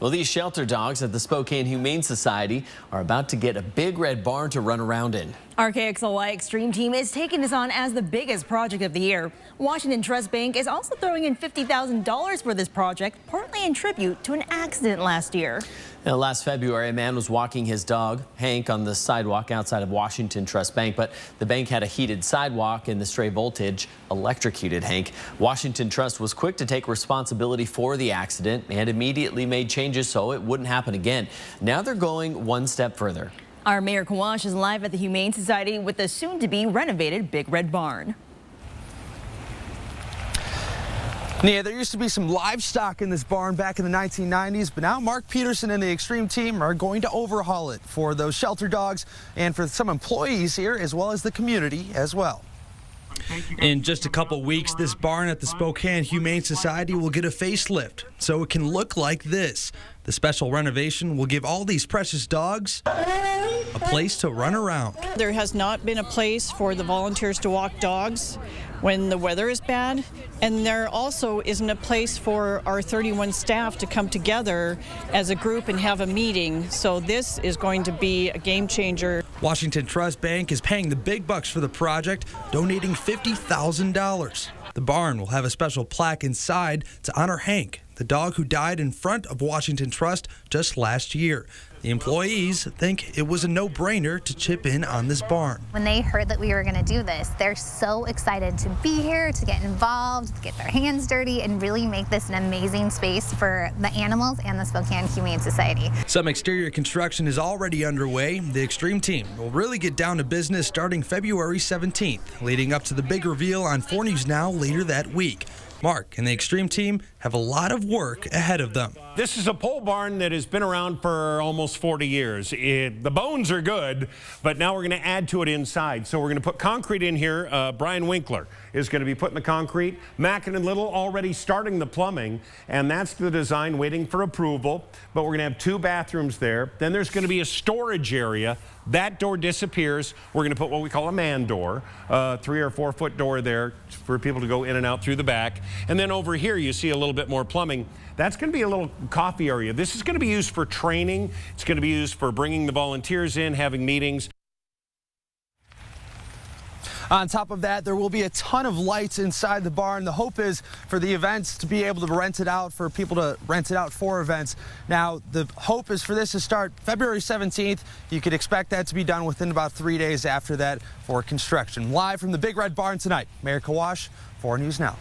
Well, these shelter dogs at the Spokane Humane Society are about to get a big red barn to run around in. Our KXLY Extreme team is taking this on as the biggest project of the year. Washington Trust Bank is also throwing in $50,000 for this project, partly in tribute to an accident last year. Now, last February, a man was walking his dog, Hank, on the sidewalk outside of Washington Trust Bank, but the bank had a heated sidewalk and the stray voltage electrocuted Hank. Washington Trust was quick to take responsibility for the accident and immediately made changes so it wouldn't happen again. Now they're going one step further. Our Mayor Kawash is live at the Humane Society with the soon-to-be renovated Big Red Barn. Yeah, there used to be some livestock in this barn back in the 1990s, but now Mark Peterson and the Extreme team are going to overhaul it for those shelter dogs and for some employees here, as well as the community as well. In just a couple weeks, this barn at the Spokane Humane Society will get a facelift, so it can look like this. The special renovation will give all these precious dogs a place to run around. There has not been a place for the volunteers to walk dogs when the weather is bad, and there also isn't a place for our 31 staff to come together as a group and have a meeting. So this is going to be a game changer. Washington Trust Bank is paying the big bucks for the project, donating $50,000. The barn will have a special plaque inside to honor Hank, the dog who died in front of Washington Trust just last year. The employees think it was a no-brainer to chip in on this barn. When they heard that we were going to do this, they're so excited to be here, to get involved, to get their hands dirty, and really make this an amazing space for the animals and the Spokane Humane Society. Some exterior construction is already underway. The Extreme team will really get down to business starting February 17th, leading up to the big reveal on 4 News Now later that week. Mark and the Extreme team have a lot of work ahead of them. This is a pole barn that has been around for almost 40 years. The bones are good, but now we're going to add to it inside. So we're going to put concrete in here. Brian Winkler is going to be putting the concrete. Mackin and Little already starting the plumbing, and that's the design waiting for approval. But we're going to have 2 bathrooms there. Then there's going to be a storage area. That door disappears. We're going to put what we call a man door, 3 or 4 foot door there for people to go in and out through the back. And then over here you see a little bit more plumbing. That's going to be a little coffee area. This is going to be used for training. It's going to be used for bringing the volunteers in, having meetings. On top of that, there will be a ton of lights inside the barn. The hope is for the events to be able to rent it out, for people to rent it out for events. Now, the hope is for this to start February 17th. You could expect that to be done within about 3 days after that for construction. Live from the Big Red Barn tonight, Mayor Kawash, 4 News Now.